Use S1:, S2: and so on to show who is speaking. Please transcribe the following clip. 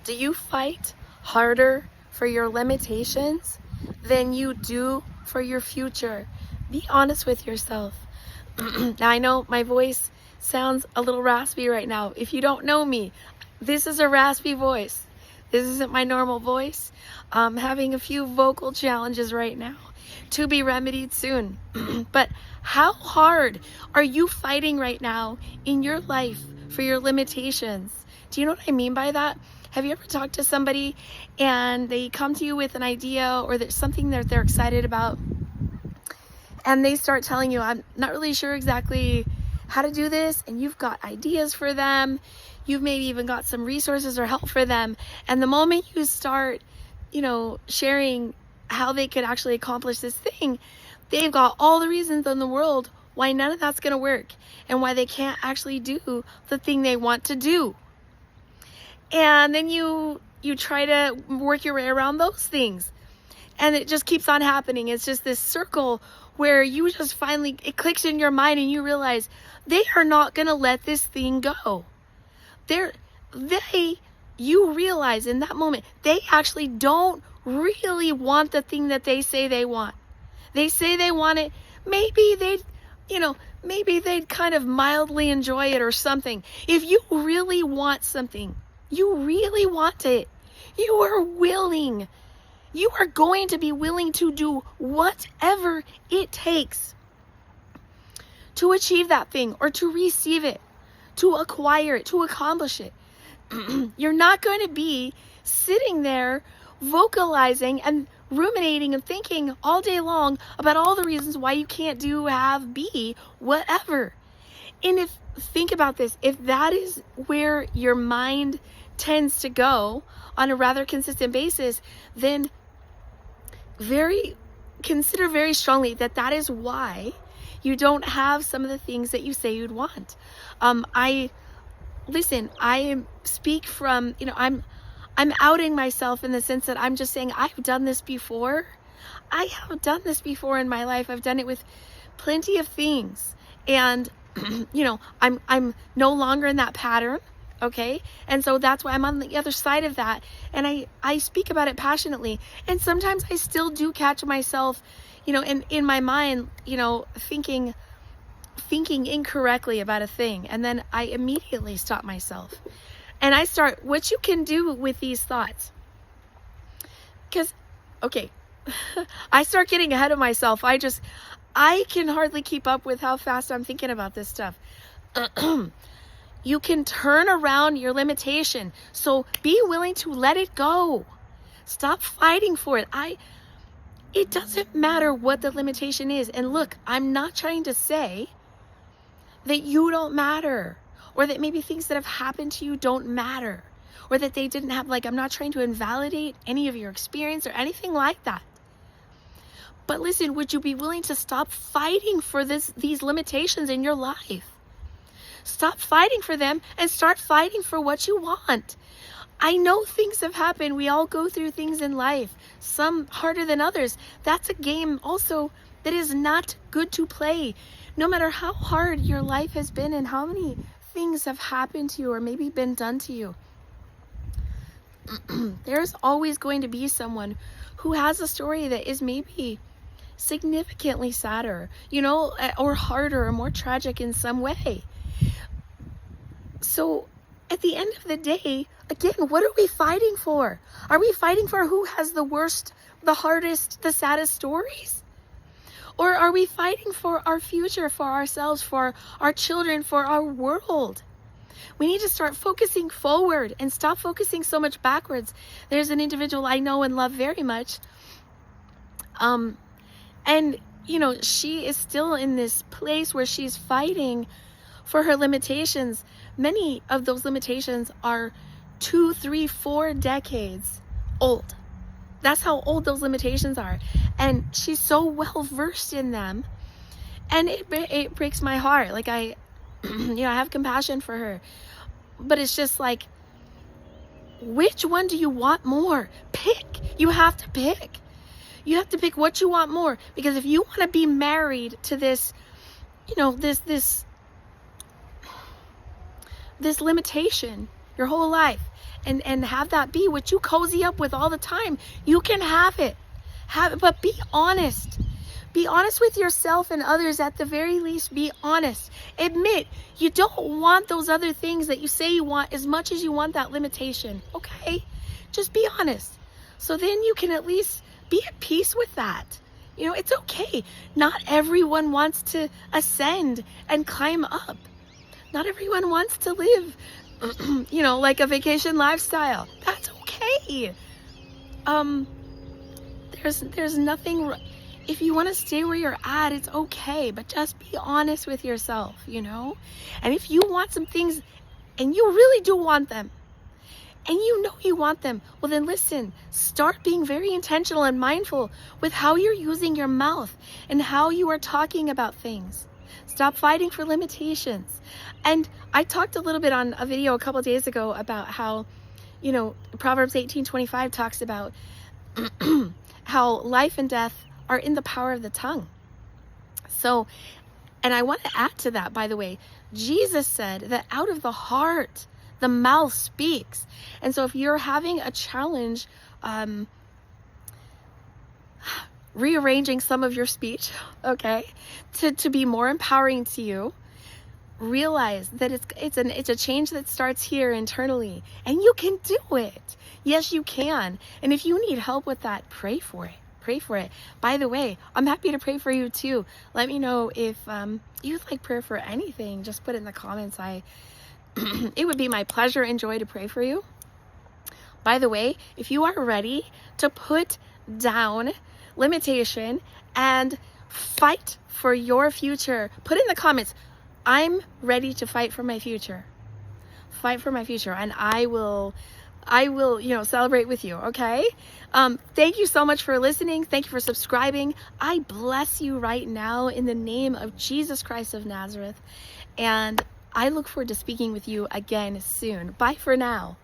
S1: Do you fight harder for your limitations than you do for your future? Be honest with yourself. Now, I know my voice sounds a little raspy right now. If you don't know me, this is a raspy voice. This isn't my normal voice. I'm having a few vocal challenges right now, to be remedied soon. But how hard are you fighting right now in your life for your limitations? Do you know what I mean by that? Have you ever talked to somebody and they come to you with an idea or there's something that they're excited about, and they start telling you, I'm not really sure exactly how to do this, and you've got ideas for them, you've maybe even got some resources or help for them, and the moment you start, sharing how they could actually accomplish this thing, they've got all the reasons in the world why none of that's going to work and why they can't actually do the thing they want to do. And then you try to work your way around those things, and it just keeps on happening. It's just this circle where you just finally, it clicks in your mind and you realize they are not going to let this thing go. You realize in that moment, they actually don't really want the thing that they say they want. They say they want it. Maybe they'd kind of mildly enjoy it or something. If you really want something, you really want it, you are going to be willing to do whatever it takes to achieve that thing or to receive it, to acquire it, to accomplish it. You're not going to be sitting there vocalizing and ruminating and thinking all day long about all the reasons why you can't do, have, be, whatever. And think about this, if that is where your mind tends to go on a rather consistent basis, then consider very strongly that is why you don't have some of the things that you say you'd want. I speak from, I'm outing myself in the sense that I'm just saying I've done this before. I have done this before in my life. I've done it with plenty of things, and I'm no longer in that pattern. Okay. And so that's why I'm on the other side of that. And I speak about it passionately. And sometimes I still do catch myself, in my mind, thinking incorrectly about a thing. And then I immediately stop myself and I start, what you can do with these thoughts. Because, okay, I start getting ahead of myself. I can hardly keep up with how fast I'm thinking about this stuff. You can turn around your limitation. So be willing to let it go. Stop fighting for it. It doesn't matter what the limitation is. And look, I'm not trying to say that you don't matter, or that maybe things that have happened to you don't matter, or that they didn't have, I'm not trying to invalidate any of your experience or anything like that. But listen, would you be willing to stop fighting for these limitations in your life? Stop fighting for them and start fighting for what you want. I know things have happened. We all go through things in life, some harder than others. That's a game also that is not good to play. No matter how hard your life has been and how many things have happened to you or maybe been done to you, there's always going to be someone who has a story that is maybe significantly sadder, or harder or more tragic in some way. So at the end of the day, again, what are we fighting for? Are we fighting for who has the worst, the hardest, the saddest stories? Or are we fighting for our future, for ourselves, for our children, for our world? We need to start focusing forward and stop focusing so much backwards. There's an individual I know and love very much. And she is still in this place where she's fighting for her limitations. Many of those limitations are 2, 3, 4 decades old. That's how old those limitations are. And she's so well versed in them. And it breaks my heart. I have compassion for her. But it's just which one do you want more? Pick. You have to pick. You have to pick what you want more. Because if you want to be married to this, this limitation, your whole life, and have that be what you cozy up with all the time. You can have it. But be honest. Be honest with yourself and others. At the very least, be honest. Admit you don't want those other things that you say you want as much as you want that limitation. Okay? Just be honest. So then you can at least be at peace with that. You know, it's okay. Not everyone wants to ascend and climb up. Not everyone wants to live, you know, like a vacation lifestyle. That's okay. There's nothing. If you want to stay where you're at, it's okay. But just be honest with yourself, you know. And if you want some things, and you really do want them, and you know you want them, well then listen, start being very intentional and mindful with how you're using your mouth and how you are talking about things. Stop fighting for limitations. And I talked a little bit on a video a couple of days ago about how, you know, Proverbs 18:25 talks about how life and death are in the power of the tongue. So, and I want to add to that, by the way, Jesus said that out of the heart, the mouth speaks. And so if you're having a challenge rearranging some of your speech, okay, to be more empowering to you, realize that it's a change that starts here internally, and you can do it. Yes, you can. And if you need help with that, pray for it. Pray for it. By the way, I'm happy to pray for you too. Let me know if you'd like prayer for anything. Just put it in the comments. It would be my pleasure and joy to pray for you. By the way, if you are ready to put down limitation and fight for your future, put in the comments, I'm ready to fight for my future. Fight for my future, and I will, you know, celebrate with you, okay? Thank you so much for listening. Thank you for subscribing. I bless you right now in the name of Jesus Christ of Nazareth, and I look forward to speaking with you again soon. Bye for now.